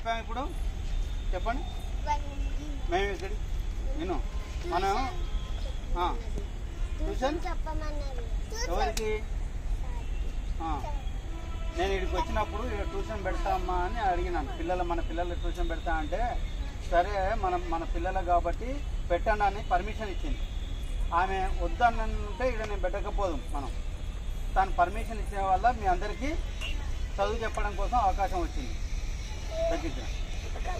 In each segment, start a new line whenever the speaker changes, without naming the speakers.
చెప్పాము ఇప్పుడు చెప్పండి మేము ఇక్కడ నేను మనం ట్యూషన్ ఎవరికి నేను ఇక్కడికి వచ్చినప్పుడు ఇక్కడ ట్యూషన్ పెడతామా అని అడిగినాను. మన పిల్లలు ట్యూషన్ పెడతా అంటే సరే మన పిల్లలు కాబట్టి పెట్టండి అని పర్మిషన్ ఇచ్చింది. ఆమె వద్దనంటే ఇక్కడ నేను పెట్టకపోదు. తను పర్మిషన్ ఇచ్చిన వల్ల మీ అందరికీ చదువు చెప్పడం కోసం అవకాశం వచ్చింది. తగ్గించిన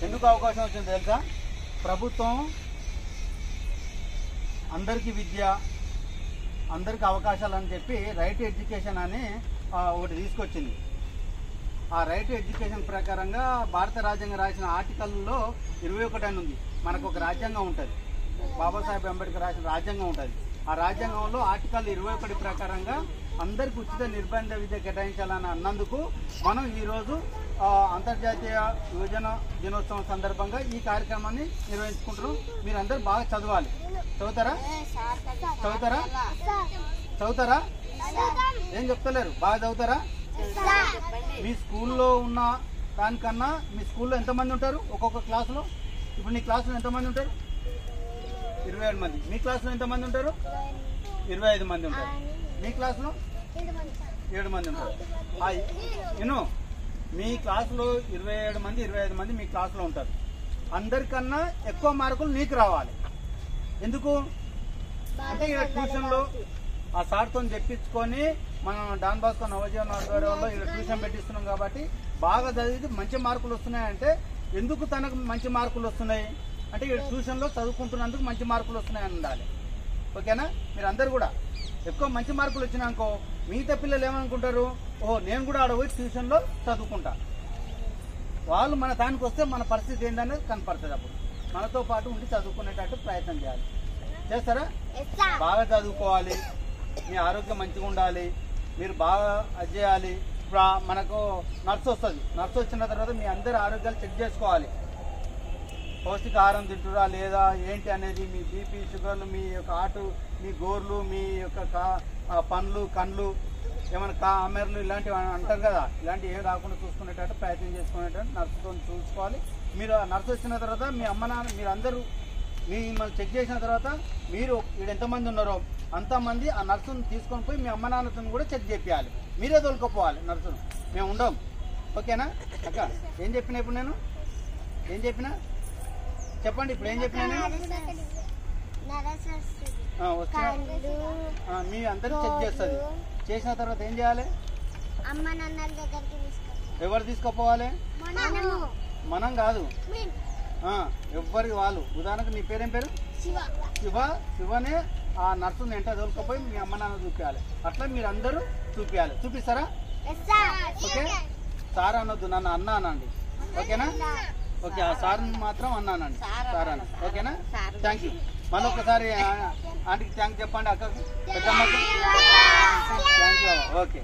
ఎందుకు అవకాశం వచ్చింది తెలుసా? ప్రభుత్వం అందరికీ విద్య, అందరికీ అవకాశాలు అని చెప్పి రైట్ ఎడ్యుకేషన్ అని ఒకటి తీసుకొచ్చింది. ఆ రైట్ ఎడ్యుకేషన్ ప్రకారంగా భారత రాజ్యాంగం రాసిన ఆర్టికల్లో 21 అని ఉంది. మనకు ఒక రాజ్యాంగం ఉంటుంది, బాబాసాహెబ్ అంబేద్కర్ రాసిన రాజ్యాంగం ఉంటుంది. ఆ రాజ్యాంగంలో ఆర్టికల్ 21 ప్రకారంగా అందరికి ఉచిత నిర్బంధ విద్య కేటాయించాలని అన్నందుకు మనం ఈరోజు అంతర్జాతీయ యువజన దినోత్సవం సందర్భంగా ఈ కార్యక్రమాన్ని నిర్వహించుకుంటున్నాం. మీరందరూ బాగా చదవాలి. చదువుతారా? ఏం చెప్తలేరు? బాగా చదువుతారా? మీ స్కూల్లో ఉన్న దానికన్నా మీ స్కూల్లో ఎంతమంది ఉంటారు? ఒక్కొక్క క్లాసులో ఇప్పుడు నీ క్లాసులో ఎంతమంది ఉంటారు? 27 మంది. మీ క్లాసులో ఎంతమంది ఉంటారు? 25 మంది ఉంటారు. మీ క్లాసులో 7 మంది ఉంటారు. మీ క్లాసులో 27 మంది 25 మంది మీ క్లాసులో ఉంటారు. అందరికన్నా ఎక్కువ మార్కులు నీకు రావాలి. ఎందుకు అంటే ఇక్కడ ట్యూషన్లో ఆ సార్తో చెప్పించుకొని మనం డాన్ బాస్కో నవజీవన ఆధ్వర్యంలో ఇక్కడ ట్యూషన్ పెట్టిస్తున్నాం కాబట్టి బాగా చదివి మంచి మార్కులు వస్తున్నాయంటే ఎందుకు తనకు మంచి మార్కులు వస్తున్నాయి అంటే ఇక్కడ ట్యూషన్లో చదువుకుంటున్నందుకు మంచి మార్కులు వస్తున్నాయని ఉండాలి. ఓకేనా? మీరు అందరు కూడా ఎక్కువ మంచి మార్కులు వచ్చినాకో మిగతా పిల్లలు ఏమనుకుంటారు, నేను కూడా ఆడ పోయి ట్యూషన్లో చదువుకుంటా. వాళ్ళు మన దానికి వస్తే మన పరిస్థితి ఏంటనేది కనపడుతుంది. అప్పుడు మనతో పాటు ఉండి చదువుకునేటట్టు ప్రయత్నం చేయాలి. చేస్తారా? బాగా చదువుకోవాలి, మీ ఆరోగ్యం మంచిగా ఉండాలి, మీరు బాగా అది చేయాలి. ఇప్పుడు మనకు నర్సు వస్తుంది. నర్సు వచ్చిన తర్వాత మీ అందరి ఆరోగ్యాలు చెక్ చేసుకోవాలి. పౌష్టికాహారం తింటురా లేదా ఏంటి అనేది, మీ బీపీ షుగర్లు, మీ యొక్క మీ గోర్లు, మీ యొక్క పండ్లు కండ్లు ఏమైనా అమెర్లు ఇలాంటివి అంటారు కదా, ఇలాంటివి ఏం రాకుండా చూసుకునేటట్టు ప్రయత్నం చేసుకునేటట్టు నర్సుతో చూసుకోవాలి. మీరు నర్సు వచ్చిన తర్వాత మీ అమ్మ నాన్న మీరు అందరూ మిమ్మల్ని చెక్ చేసిన తర్వాత మీరు ఇక్కడ ఎంతమంది ఉన్నారో అంతమంది ఆ నర్సును తీసుకొని పోయి మీ అమ్మ నాన్నతో కూడా చెక్ చేయాలి. మీరే తోలుకోపోవాలి నర్సును, మేము ఉండం. ఓకేనా? అక్క ఏం చెప్పినా ఇప్పుడు నేను ఏం చెప్పినా చెప్పండి. ఇప్పుడు ఏం చెప్పినా మీ అందరూ చెక్ చేస్తుంది. చేసిన తర్వాత ఏం చేయాలి? ఎవరు తీసుకుపోవాలి? మనం కాదు, ఎవరికి వాళ్ళు. ఉదాహరణకు నీ పేరేం పేరు? శివనే ఆ నర్సుని వెంట తోలుకపోయి మీ అమ్మ నాన్న చూపించాలి. అట్లా మీరు అందరూ చూపించాలి. చూపిస్తారా? ఓకే. సార్ అనొద్దు, నన్ను అన్న అనండి. ఓకేనా? ఓకే. ఆ సార్ మాత్రం అన్నానండి, సార్ అన్న. ఓకేనా? Thank you. మళ్ళీ ఒకసారి ఆంటీకి థ్యాంక్ చెప్పండి, అక్కకు, పెద్దమ్మకు థ్యాంక్ యూ. ఓకే.